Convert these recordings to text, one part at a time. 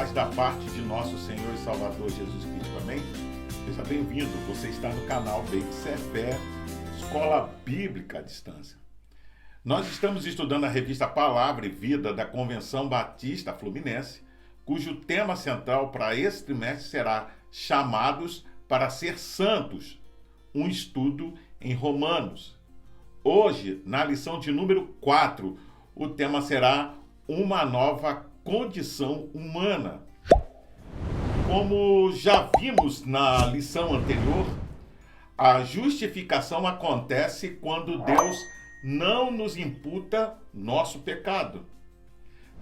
paz da parte de nosso Senhor e Salvador Jesus Cristo, amém? Seja bem-vindo, você está no canal Bem-Ser Fé, Escola Bíblica à Distância. Nós estamos estudando a revista Palavra e Vida da Convenção Batista Fluminense, cujo tema central para esse trimestre será Chamados para ser Santos, um estudo em Romanos. Hoje, na lição de número 4, o tema será uma nova condição humana. Como já vimos na lição anterior, a justificação acontece quando Deus não nos imputa nosso pecado,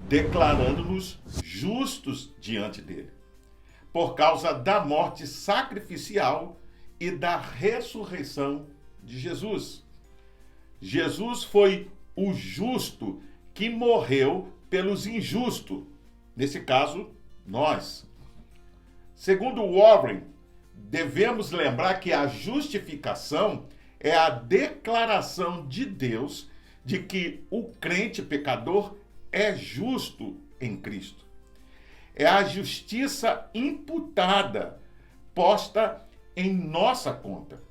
declarando-nos justos diante dele, por causa da morte sacrificial e da ressurreição de Jesus. Jesus foi o justo que morreu pelos injustos, nesse caso, nós. Segundo Warren, devemos lembrar que a justificação é a declaração de Deus de que o crente pecador é justo em Cristo. É a justiça imputada, posta em nossa conta.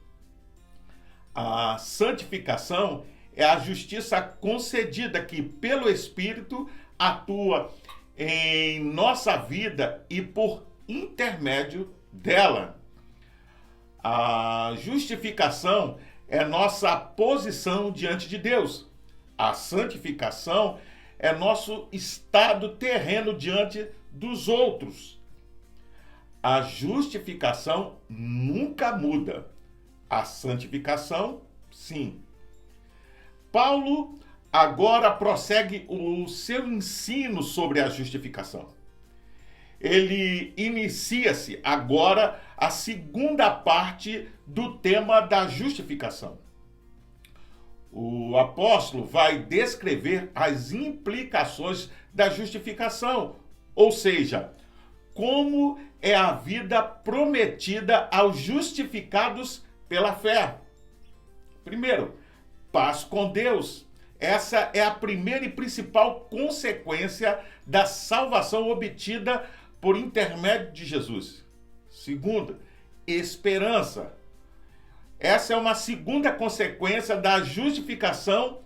A santificação é a justiça concedida que, pelo Espírito, atua em nossa vida e por intermédio dela. A justificação é nossa posição diante de Deus. A santificação é nosso estado terreno diante dos outros. A justificação nunca muda. A santificação, sim. Paulo agora prossegue o seu ensino sobre a justificação. Ele inicia-se agora a segunda parte do tema da justificação. O apóstolo vai descrever as implicações da justificação, ou seja, como é a vida prometida aos justificados pela fé. Primeiro, paz com Deus. Essa é a primeira e principal consequência da salvação obtida por intermédio de Jesus. Segundo, esperança. Essa é uma segunda consequência da justificação,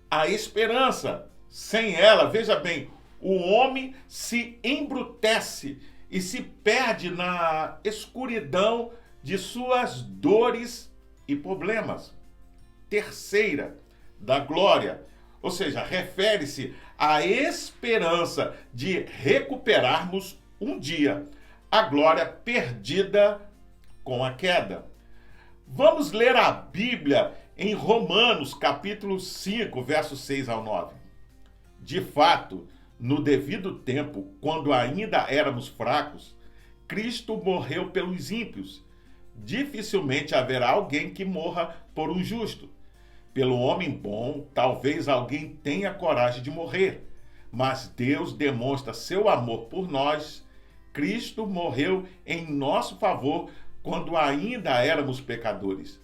a esperança. Sem ela, veja bem, o homem se embrutece e se perde na escuridão de suas dores e problemas. Terceira, da glória, ou seja, refere-se à esperança de recuperarmos um dia a glória perdida com a queda. Vamos ler a Bíblia em Romanos, capítulo 5, versos 6 ao 9. De fato, no devido tempo, quando ainda éramos fracos, Cristo morreu pelos ímpios. Dificilmente haverá alguém que morra por um justo. Pelo homem bom, talvez alguém tenha coragem de morrer, mas Deus demonstra seu amor por nós. Cristo morreu em nosso favor quando ainda éramos pecadores.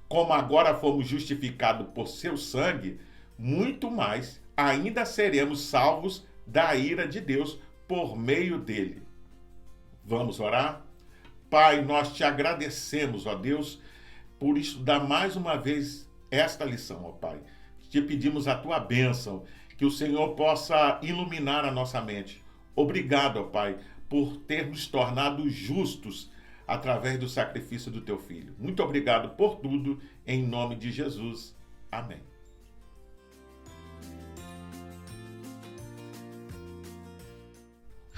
Como agora fomos justificados por seu sangue, muito mais ainda seremos salvos da ira de Deus por meio dele. Vamos orar? Pai, nós te agradecemos, ó Deus, por estudar mais uma vez esta lição, ó Pai. Te pedimos a tua bênção, que o Senhor possa iluminar a nossa mente. Obrigado, ó Pai, por ter nos tornado justos através do sacrifício do teu Filho. Muito obrigado por tudo, em nome de Jesus. Amém.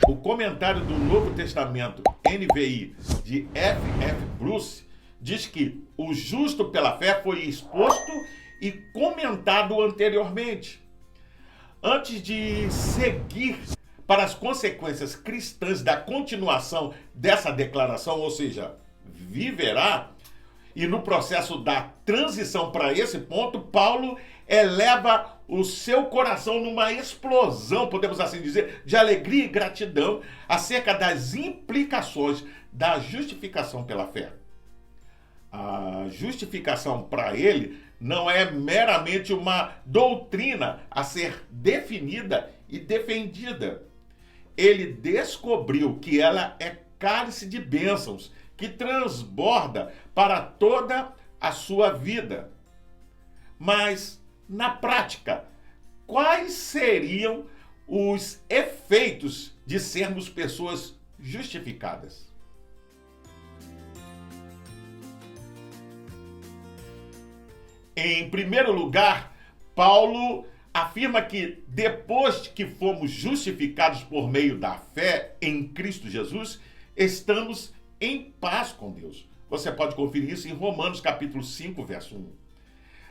O comentário do Novo Testamento, NVI, de F.F. Bruce, diz que o justo pela fé foi exposto e comentado anteriormente. Antes de seguir para as consequências cristãs da continuação dessa declaração, ou seja, viverá, e no processo da transição para esse ponto, Paulo eleva o seu coração numa explosão, podemos assim dizer, de alegria e gratidão acerca das implicações da justificação pela fé. A justificação para ele não é meramente uma doutrina a ser definida e defendida. ele descobriu que ela é cálice de bênçãos, que transborda para toda a sua vida. Mas, na prática, quais seriam os efeitos de sermos pessoas justificadas? Em primeiro lugar, Paulo afirma que depois que fomos justificados por meio da fé em Cristo Jesus, estamos em paz com Deus. Você pode conferir isso em Romanos capítulo 5, verso 1.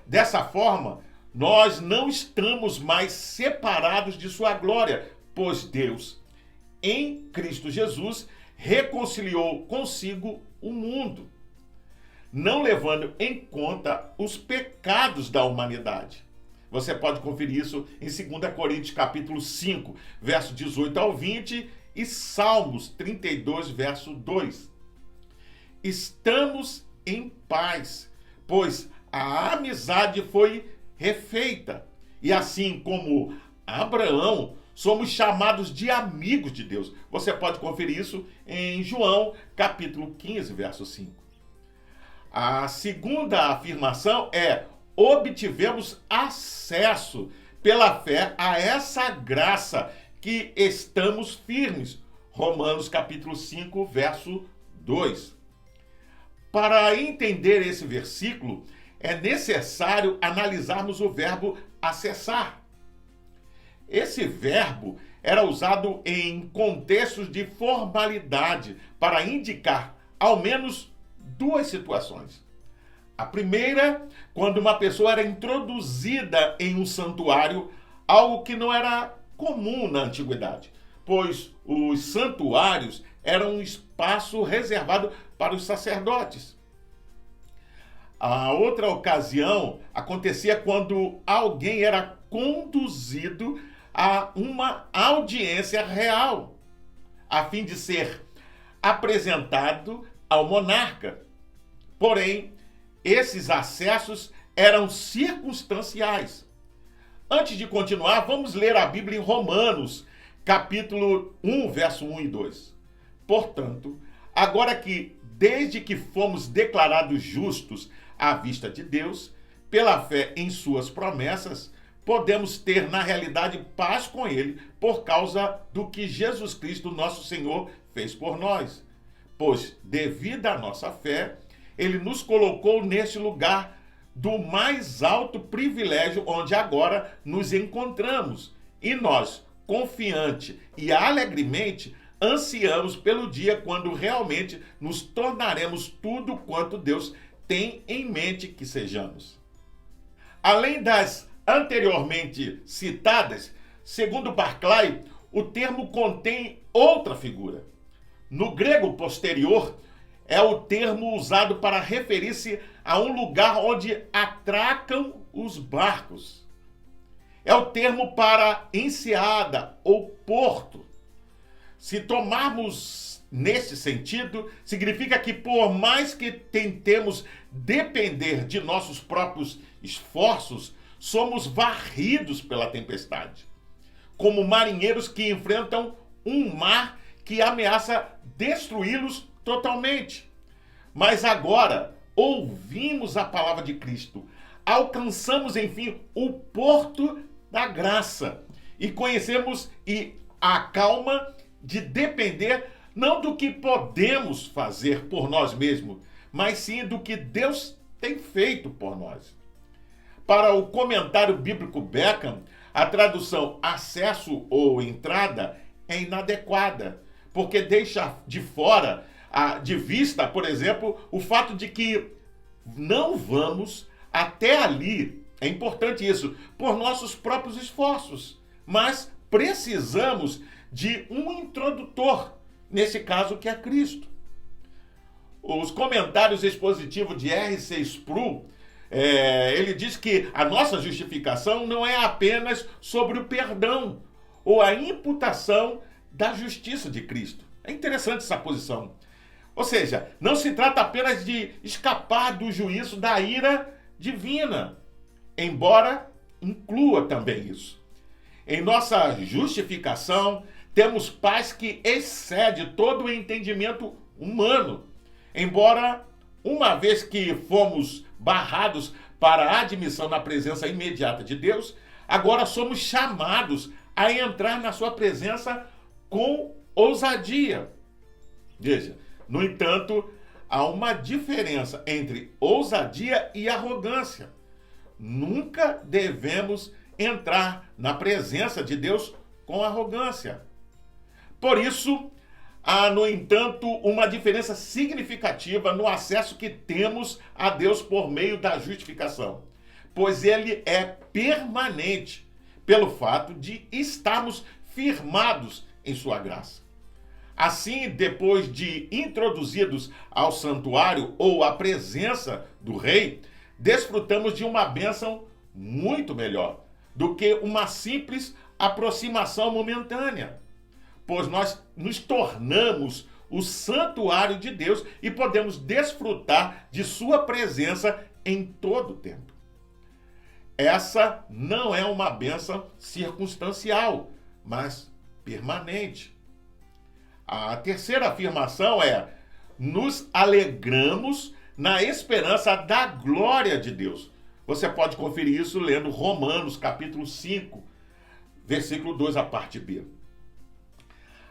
Dessa forma, nós não estamos mais separados de sua glória, pois Deus, em Cristo Jesus, reconciliou consigo o mundo, não levando em conta os pecados da humanidade. Você pode conferir isso em 2 Coríntios capítulo 5, verso 18 ao 20 e Salmos 32, verso 2. Estamos em paz, pois a amizade foi refeita. E assim como Abraão, somos chamados de amigos de Deus. Você pode conferir isso em João capítulo 15, verso 5. A segunda afirmação é: obtivemos acesso pela fé a essa graça que estamos firmes. Romanos capítulo 5, verso 2. Para entender esse versículo, é necessário analisarmos o verbo acessar. Esse verbo era usado em contextos de formalidade para indicar ao menos duas situações. A primeira, quando uma pessoa era introduzida em um santuário, algo que não era comum na antiguidade, pois os santuários eram um espaço reservado para os sacerdotes. A outra ocasião acontecia quando alguém era conduzido a uma audiência real, a fim de ser apresentado ao monarca. Porém, esses acessos eram circunstanciais. Antes de continuar, vamos ler a Bíblia em Romanos, capítulo 1, verso 1 e 2. Portanto, agora que, desde que fomos declarados justos à vista de Deus, pela fé em suas promessas, podemos ter, na realidade, paz com Ele por causa do que Jesus Cristo, nosso Senhor, fez por nós. Pois, devido à nossa fé, Ele nos colocou neste lugar do mais alto privilégio onde agora nos encontramos. E nós, confiante e alegremente, ansiamos pelo dia quando realmente nos tornaremos tudo quanto Deus tem em mente que sejamos. Além das anteriormente citadas, segundo Barclay, o termo contém outra figura. No grego posterior, é o termo usado para referir-se a um lugar onde atracam os barcos. É o termo para enseada ou porto. Se tomarmos nesse sentido, significa que por mais que tentemos depender de nossos próprios esforços, somos varridos pela tempestade, como marinheiros que enfrentam um mar que ameaça destruí-los totalmente. Mas agora ouvimos a palavra de Cristo, alcançamos enfim o porto da graça e conhecemos a calma de depender não do que podemos fazer por nós mesmos, mas sim do que Deus tem feito por nós. Para o comentário bíblico Beckham, a tradução acesso ou entrada é inadequada, porque deixa de fora, de vista, por exemplo, o fato de que não vamos até ali, é importante isso, por nossos próprios esforços, mas precisamos de um introdutor, nesse caso que é Cristo. Os comentários expositivos de R.C. Sproul, ele diz que a nossa justificação não é apenas sobre o perdão ou a imputação da justiça de Cristo. É interessante essa posição. Ou seja, não se trata apenas de escapar do juízo da ira divina, embora inclua também isso. Em nossa justificação, temos paz que excede todo o entendimento humano. Embora, uma vez que fomos barrados para a admissão na presença imediata de Deus, agora somos chamados a entrar na sua presença com ousadia. Veja, no entanto, há uma diferença entre ousadia e arrogância. Nunca devemos entrar na presença de Deus com arrogância. Por isso, há, no entanto, uma diferença significativa no acesso que temos a Deus por meio da justificação, pois ele é permanente, pelo fato de estarmos firmados em sua graça. Assim, depois de introduzidos ao santuário ou à presença do rei, desfrutamos de uma bênção muito melhor do que uma simples aproximação momentânea, pois nós nos tornamos o santuário de Deus e podemos desfrutar de sua presença em todo o tempo. Essa não é uma bênção circunstancial, mas permanente. A terceira afirmação é: nos alegramos na esperança da glória de Deus. Você pode conferir isso lendo Romanos, capítulo 5, versículo 2, a parte B.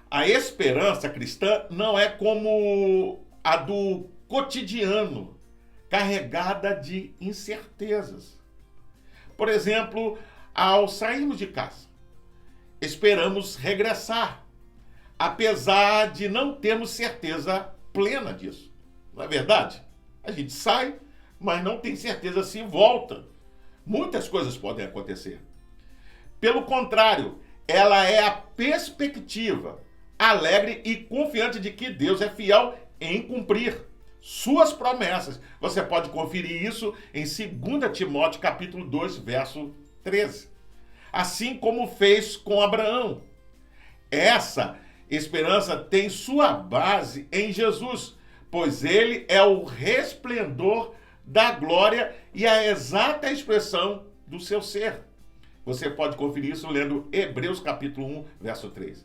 A esperança cristã não é como a do cotidiano, carregada de incertezas. Por exemplo, ao sairmos de casa, esperamos regressar, apesar de não termos certeza plena disso. Não é verdade? A gente sai, mas não tem certeza se volta. Muitas coisas podem acontecer. Pelo contrário, ela é a perspectiva alegre e confiante de que Deus é fiel em cumprir suas promessas. Você pode conferir isso em 2 Timóteo capítulo 2, verso 13. Assim como fez com Abraão. Essa esperança tem sua base em Jesus, pois ele é o resplendor da glória e a exata expressão do seu ser. Você pode conferir isso lendo Hebreus capítulo 1, verso 3.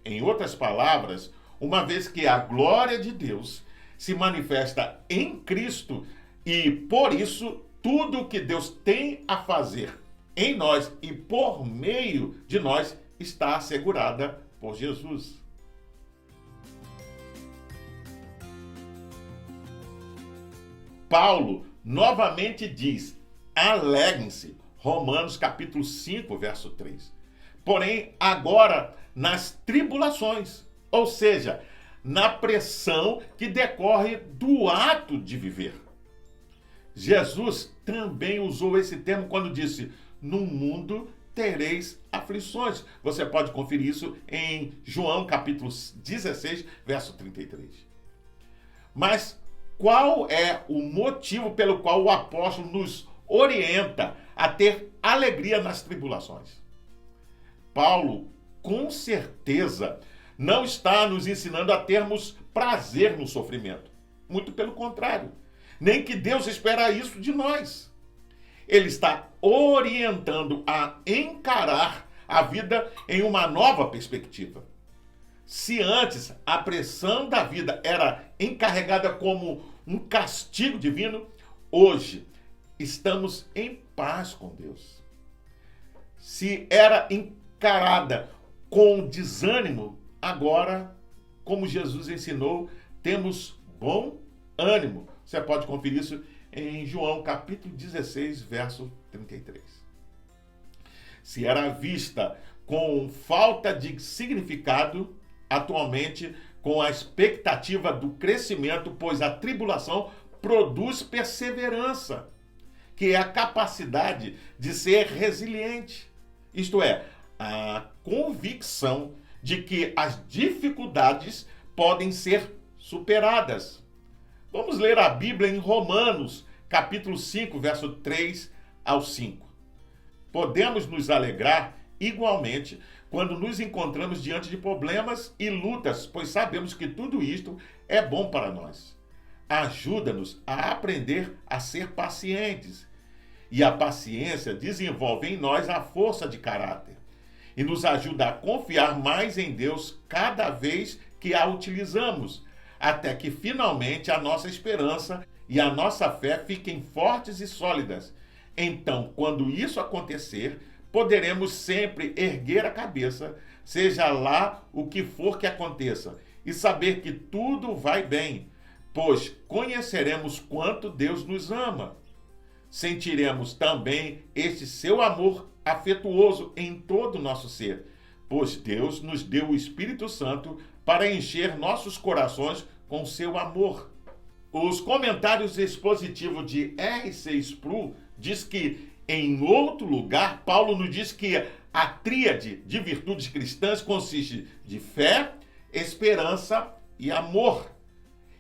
Em outras palavras, uma vez que a glória de Deus se manifesta em Cristo e, por isso, tudo o que Deus tem a fazer em nós e por meio de nós está assegurada por Jesus. Paulo novamente diz: alegrem-se, Romanos capítulo 5, verso 3. Porém, agora nas tribulações, ou seja, na pressão que decorre do ato de viver. Jesus também usou esse termo quando disse: no mundo tereis aflições. Você pode conferir isso em João capítulo 16, verso 33. Mas qual é o motivo pelo qual o apóstolo nos orienta a ter alegria nas tribulações? Paulo, com certeza, não está nos ensinando a termos prazer no sofrimento. Muito pelo contrário. Nem que Deus espera isso de nós. Ele está orientando a encarar a vida em uma nova perspectiva. Se antes a pressão da vida era encarregada como um castigo divino, hoje estamos em paz com Deus. Se era encarada com desânimo, agora, como Jesus ensinou, temos bom ânimo. Você pode conferir isso em João capítulo 16, verso 33. Se era vista com falta de significado, atualmente com a expectativa do crescimento, pois a tribulação produz perseverança, que é a capacidade de ser resiliente. Isto é, a convicção de que as dificuldades podem ser superadas. Vamos ler a Bíblia em Romanos, capítulo 5, verso 3 ao 5. Podemos nos alegrar igualmente quando nos encontramos diante de problemas e lutas, pois sabemos que tudo isto é bom para nós. Ajuda-nos a aprender a ser pacientes. E a paciência desenvolve em nós a força de caráter. e nos ajuda a confiar mais em Deus cada vez que a utilizamos, até que finalmente a nossa esperança e a nossa fé fiquem fortes e sólidas. Então, quando isso acontecer, poderemos sempre erguer a cabeça, seja lá o que for que aconteça, e saber que tudo vai bem, pois conheceremos quanto Deus nos ama. Sentiremos também este seu amor afetuoso em todo o nosso ser, pois Deus nos deu o Espírito Santo para encher nossos corações com seu amor. Os comentários expositivos de R.C. Sproul diz que, em outro lugar, Paulo nos diz que a tríade de virtudes cristãs consiste de fé, esperança e amor.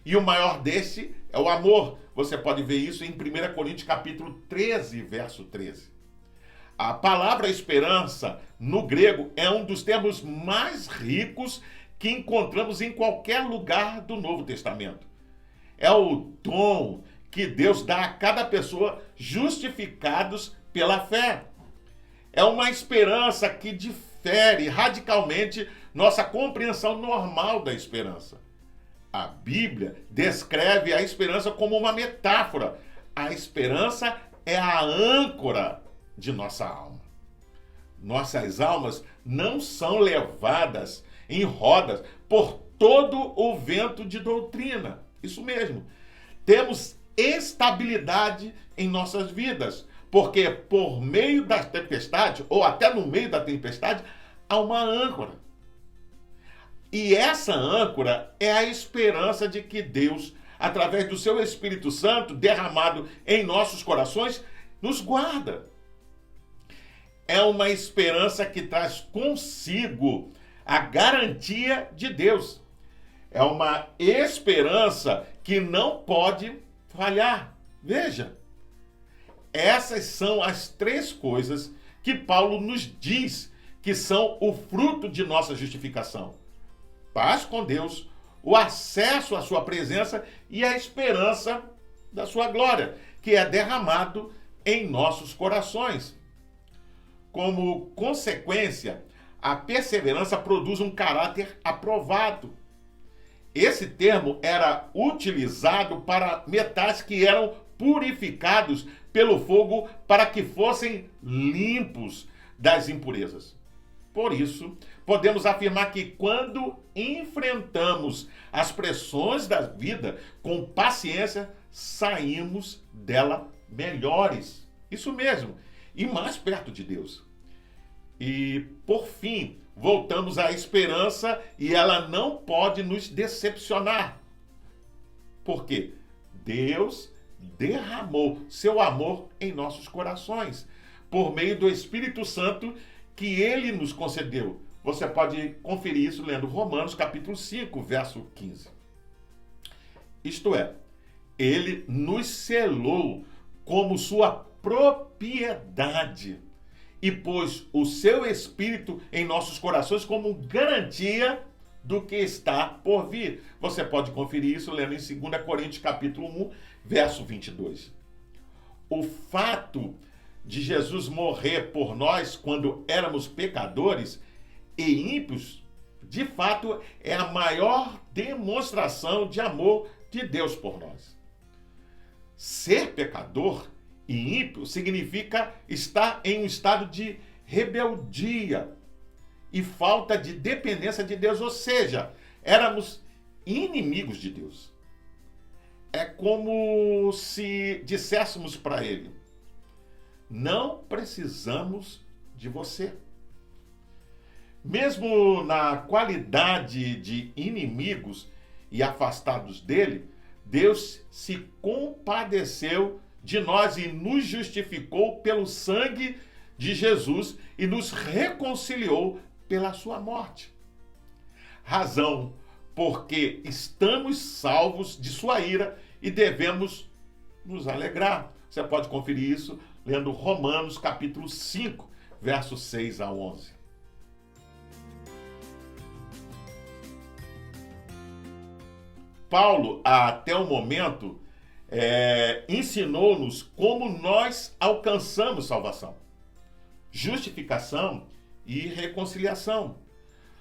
E o maior desse é o amor. Você pode ver isso em 1 Coríntios capítulo 13, verso 13. A palavra esperança, no grego, é um dos termos mais ricos que encontramos em qualquer lugar do Novo Testamento. É o dom que Deus dá a cada pessoa justificados pela fé. É uma esperança que difere radicalmente nossa compreensão normal da esperança. A Bíblia descreve a esperança como uma metáfora. A esperança é a âncora de nossa alma. Nossas almas não são levadas em rodas por todo o vento de doutrina. Isso mesmo. Temos estabilidade em nossas vidas, porque por meio da tempestade, ou até no meio da tempestade, há uma âncora. E essa âncora é a esperança de que Deus, através do seu Espírito Santo derramado em nossos corações, nos guarda. É uma esperança que traz consigo a garantia de Deus. É uma esperança que não pode falhar. Veja, essas são as três coisas que Paulo nos diz que são o fruto de nossa justificação: paz com Deus, o acesso à sua presença e a esperança da sua glória, que é derramado em nossos corações. Como consequência, a perseverança produz um caráter aprovado. Esse termo era utilizado para metais que eram purificados pelo fogo para que fossem limpos das impurezas. Por isso, podemos afirmar que quando enfrentamos as pressões da vida com paciência, saímos dela melhores. Isso mesmo, e mais perto de Deus. E, por fim, voltamos à esperança e ela não pode nos decepcionar. Por quê? Deus derramou seu amor em nossos corações por meio do Espírito Santo que ele nos concedeu. Você pode conferir isso lendo Romanos capítulo 5, verso 15. Isto é, ele nos selou como sua propriedade e pôs o seu Espírito em nossos corações como garantia do que está por vir. Você pode conferir isso lendo em 2 Coríntios capítulo 1, verso 22. O fato de Jesus morrer por nós quando éramos pecadores e ímpios, de fato, é a maior demonstração de amor de Deus por nós. Ser pecador e ímpio significa estar em um estado de rebeldia e falta de dependência de Deus, ou seja, éramos inimigos de Deus. É como se disséssemos para ele: não precisamos de você. Mesmo na qualidade de inimigos e afastados dele, Deus se compadeceu de nós e nos justificou pelo sangue de Jesus e nos reconciliou pela sua morte. Razão porque estamos salvos de sua ira e devemos nos alegrar. Você pode conferir isso lendo Romanos capítulo 5, versos 6 a 11. Paulo, até o momento, ensinou-nos como nós alcançamos salvação, justificação e reconciliação,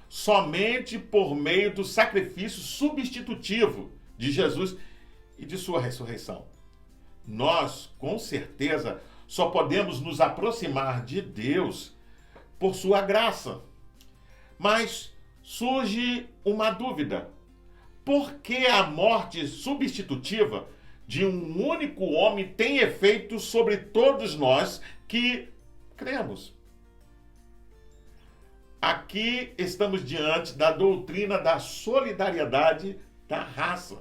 somente por meio do sacrifício substitutivo de Jesus e de sua ressurreição. Nós, com certeza, só podemos nos aproximar de Deus por sua graça. Mas surge uma dúvida. Por que a morte substitutiva de um único homem tem efeito sobre todos nós que cremos? Aqui estamos diante da doutrina da solidariedade da raça.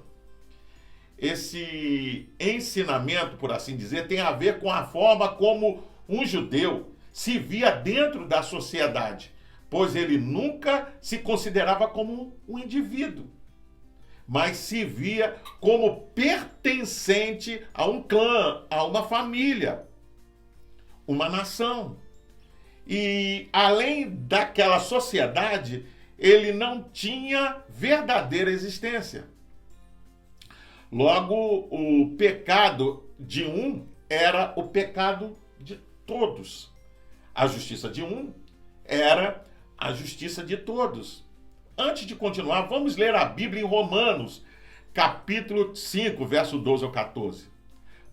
Esse ensinamento, por assim dizer, tem a ver com a forma como um judeu se via dentro da sociedade, pois ele nunca se considerava como um indivíduo, mas se via como pertencente a um clã, a uma família, uma nação. E além daquela sociedade, ele não tinha verdadeira existência. Logo, o pecado de um era o pecado de todos. A justiça de um era a justiça de todos. Antes de continuar, vamos ler a Bíblia em Romanos, capítulo 5, verso 12 ao 14.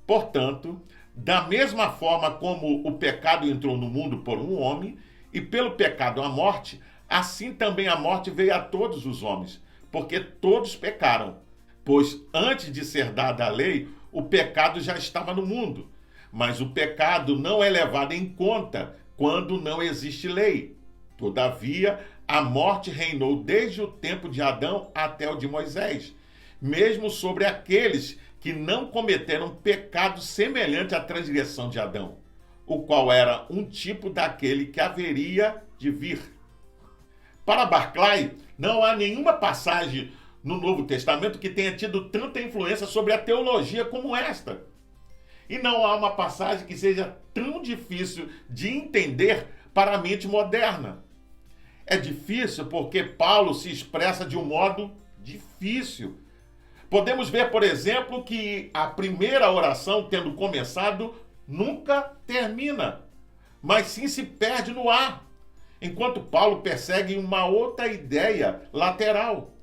Portanto, da mesma forma como o pecado entrou no mundo por um homem, e pelo pecado a morte, assim também a morte veio a todos os homens, porque todos pecaram. Pois antes de ser dada a lei, o pecado já estava no mundo. Mas o pecado não é levado em conta quando não existe lei. Todavia, a morte reinou desde o tempo de Adão até o de Moisés, mesmo sobre aqueles que não cometeram pecado semelhante à transgressão de Adão, o qual era um tipo daquele que haveria de vir. Para Barclay, não há nenhuma passagem no Novo Testamento que tenha tido tanta influência sobre a teologia como esta. E não há uma passagem que seja tão difícil de entender para a mente moderna. É difícil porque Paulo se expressa de um modo difícil. Podemos ver, por exemplo, que a primeira oração, tendo começado, nunca termina, mas sim se perde no ar, enquanto Paulo persegue uma outra ideia lateral.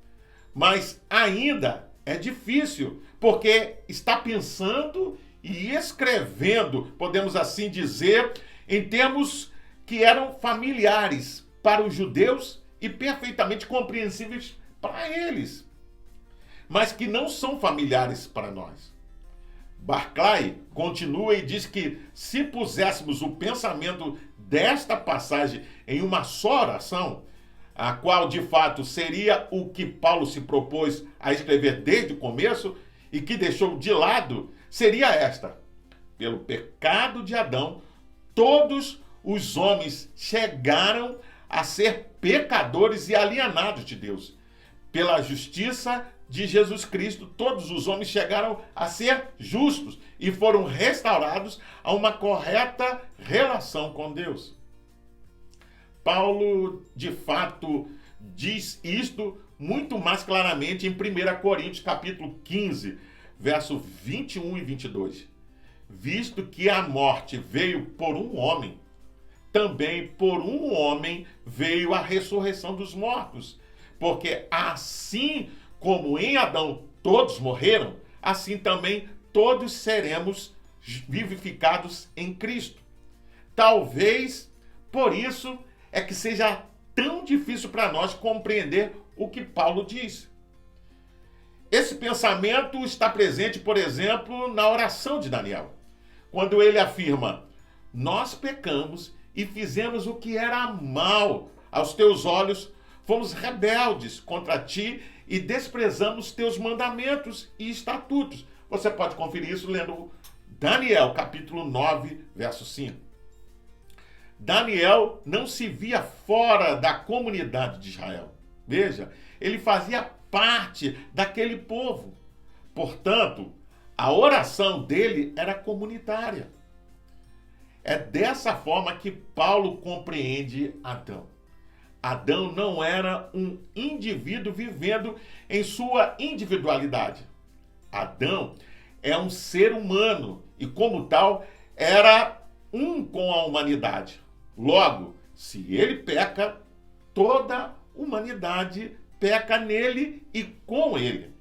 Mas ainda é difícil, porque está pensando e escrevendo, podemos assim dizer, em termos que eram familiares para os judeus e perfeitamente compreensíveis para eles, mas que não são familiares para nós. Barclay continua e diz que se puséssemos o pensamento desta passagem em uma só oração, a qual de fato seria o que Paulo se propôs a escrever desde o começo e que deixou de lado, seria esta: pelo pecado de Adão, todos os homens chegaram a ser pecadores e alienados de Deus. Pela justiça de Jesus Cristo, todos os homens chegaram a ser justos e foram restaurados a uma correta relação com Deus. Paulo, de fato, diz isto muito mais claramente em 1 Coríntios, capítulo 15, verso 21 e 22. Visto que a morte veio por um homem, também por um homem veio a ressurreição dos mortos. Porque assim como em Adão todos morreram, assim também todos seremos vivificados em Cristo. Talvez por isso é que seja tão difícil para nós compreender o que Paulo diz. Esse pensamento está presente, por exemplo, na oração de Daniel, quando ele afirma: nós pecamos e fizemos o que era mal aos teus olhos, fomos rebeldes contra ti e desprezamos teus mandamentos e estatutos. Você pode conferir isso lendo Daniel, capítulo 9, verso 5. Daniel não se via fora da comunidade de Israel. Veja, ele fazia parte daquele povo. Portanto, a oração dele era comunitária. É dessa forma que Paulo compreende Adão. Adão não era um indivíduo vivendo em sua individualidade. Adão é um ser humano e, como tal, era um com a humanidade. Logo, Se ele peca, toda a humanidade peca nele e com ele.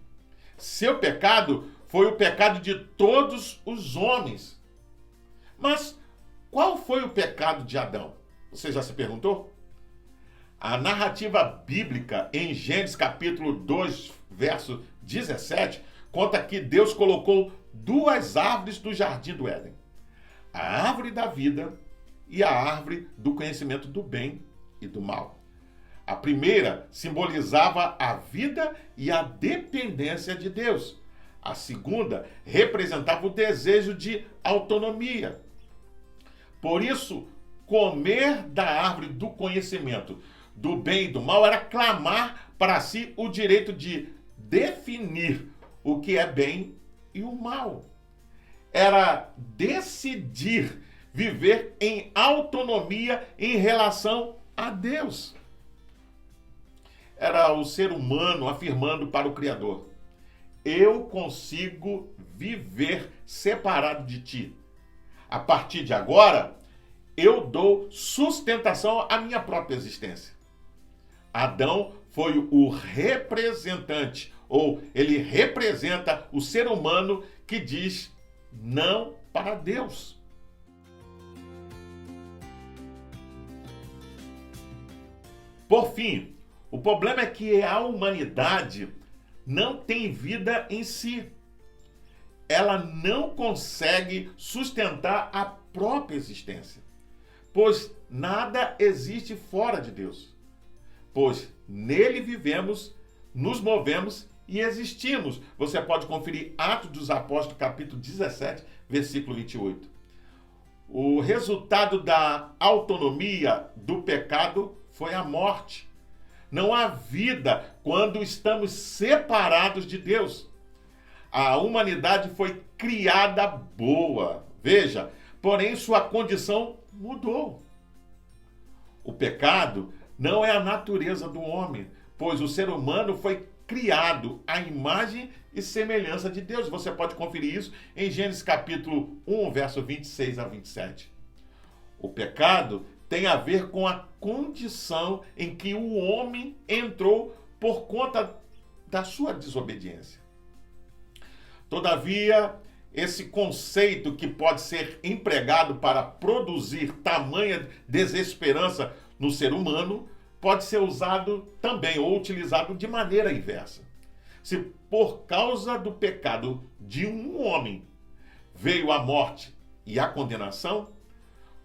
Seu pecado foi o pecado de todos os homens. Mas qual foi o pecado de Adão? Você já se perguntou? A narrativa bíblica em Gênesis capítulo 2, verso 17, conta que Deus colocou duas árvores do jardim do Éden. A árvore da vida e a árvore do conhecimento do bem e do mal. A primeira simbolizava a vida e a dependência de Deus. A segunda representava o desejo de autonomia. Por isso, comer da árvore do conhecimento do bem e do mal era clamar para si o direito de definir o que é bem e o mal. Era decidir viver em autonomia em relação a Deus. Era o ser humano afirmando para o Criador: eu consigo viver separado de ti. A partir de agora, eu dou sustentação à minha própria existência. Adão foi o representante, ou ele representa o ser humano que diz não para Deus. Por fim, o problema é que a humanidade não tem vida em si. Ela não consegue sustentar a própria existência, pois nada existe fora de Deus. Pois nele vivemos, nos movemos e existimos. Você pode conferir Atos dos Apóstolos, capítulo 17, versículo 28. O resultado da autonomia do pecado foi a morte. Não há vida quando estamos separados de Deus. A humanidade foi criada boa, veja, porém sua condição mudou. O pecado não é a natureza do homem, pois o ser humano foi criado à imagem e semelhança de Deus. Você pode conferir isso em Gênesis capítulo 1, verso 26 a 27. O pecado tem a ver com a condição em que o homem entrou por conta da sua desobediência. Todavia, esse conceito que pode ser empregado para produzir tamanha desesperança no ser humano pode ser usado também ou utilizado de maneira inversa. Se por causa do pecado de um homem veio a morte e a condenação,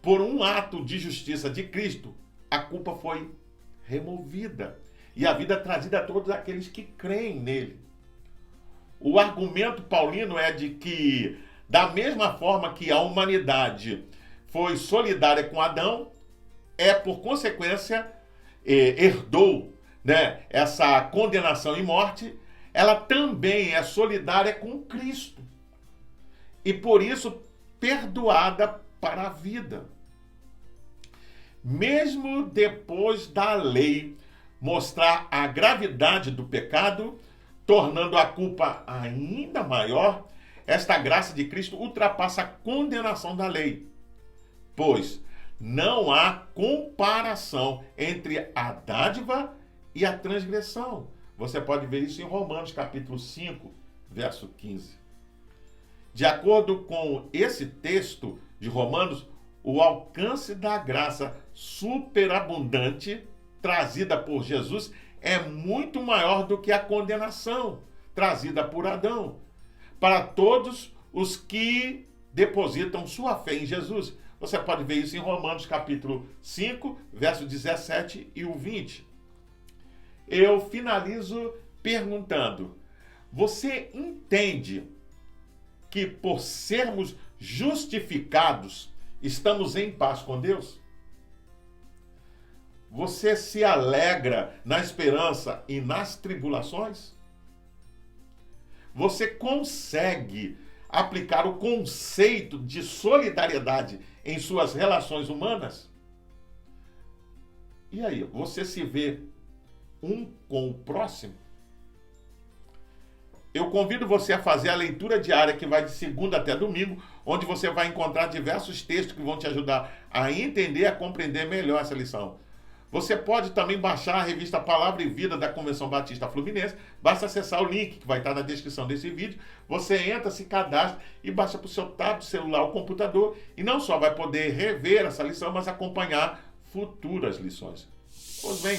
por um ato de justiça de Cristo, a culpa foi removida e a vida trazida a todos aqueles que creem nele. O argumento paulino é de que, da mesma forma que a humanidade foi solidária com Adão, por consequência, herdou, essa condenação e morte, ela também é solidária com Cristo. E por isso, perdoada para a vida. Mesmo depois da lei mostrar a gravidade do pecado, tornando a culpa ainda maior, esta graça de Cristo ultrapassa a condenação da lei. Pois não há comparação entre a dádiva e a transgressão. Você pode ver isso em Romanos capítulo 5, verso 15. De acordo com esse texto de Romanos, o alcance da graça superabundante trazida por Jesus é muito maior do que a condenação trazida por Adão, para todos os que depositam sua fé em Jesus. Você pode ver isso em Romanos capítulo 5, verso 17 e o 20. Eu finalizo perguntando: você entende que por sermos justificados, estamos em paz com Deus? Você se alegra na esperança e nas tribulações? Você consegue aplicar o conceito de solidariedade em suas relações humanas? E aí, você se vê um com o próximo? Eu convido você a fazer a leitura diária que vai de segunda até domingo, onde você vai encontrar diversos textos que vão te ajudar a entender e a compreender melhor essa lição. Você pode também baixar a revista Palavra e Vida da Convenção Batista Fluminense. Basta acessar o link que vai estar na descrição desse vídeo. Você entra, se cadastra e baixa para o seu tablet, celular ou computador. E não só vai poder rever essa lição, mas acompanhar futuras lições. Pois bem,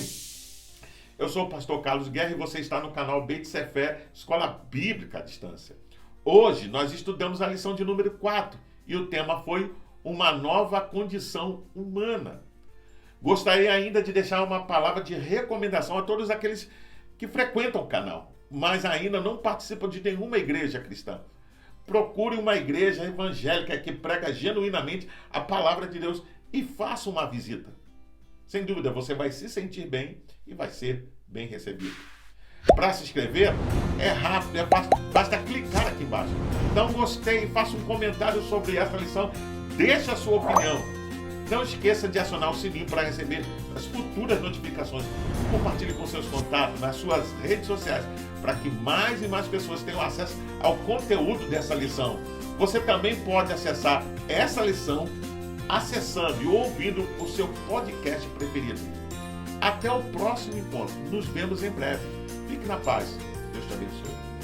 eu sou o pastor Carlos Guerra e você está no canal Beit Sefer, Escola Bíblica à Distância. Hoje nós estudamos a lição de número 4 e o tema foi uma nova condição humana. Gostaria ainda de deixar uma palavra de recomendação a todos aqueles que frequentam o canal, mas ainda não participam de nenhuma igreja cristã. Procure uma igreja evangélica que prega genuinamente a palavra de Deus e faça uma visita. Sem dúvida, você vai se sentir bem e vai ser bem recebido. Para se inscrever, é rápido, basta clicar aqui embaixo. Dá um gostei, faça um comentário sobre essa lição, deixe a sua opinião. Não esqueça de acionar o sininho para receber as futuras notificações. Compartilhe com seus contatos nas suas redes sociais para que mais e mais pessoas tenham acesso ao conteúdo dessa lição. Você também pode acessar essa lição acessando e ouvindo o seu podcast preferido. Até o próximo encontro. Nos vemos em breve. Fique na paz. Deus te abençoe.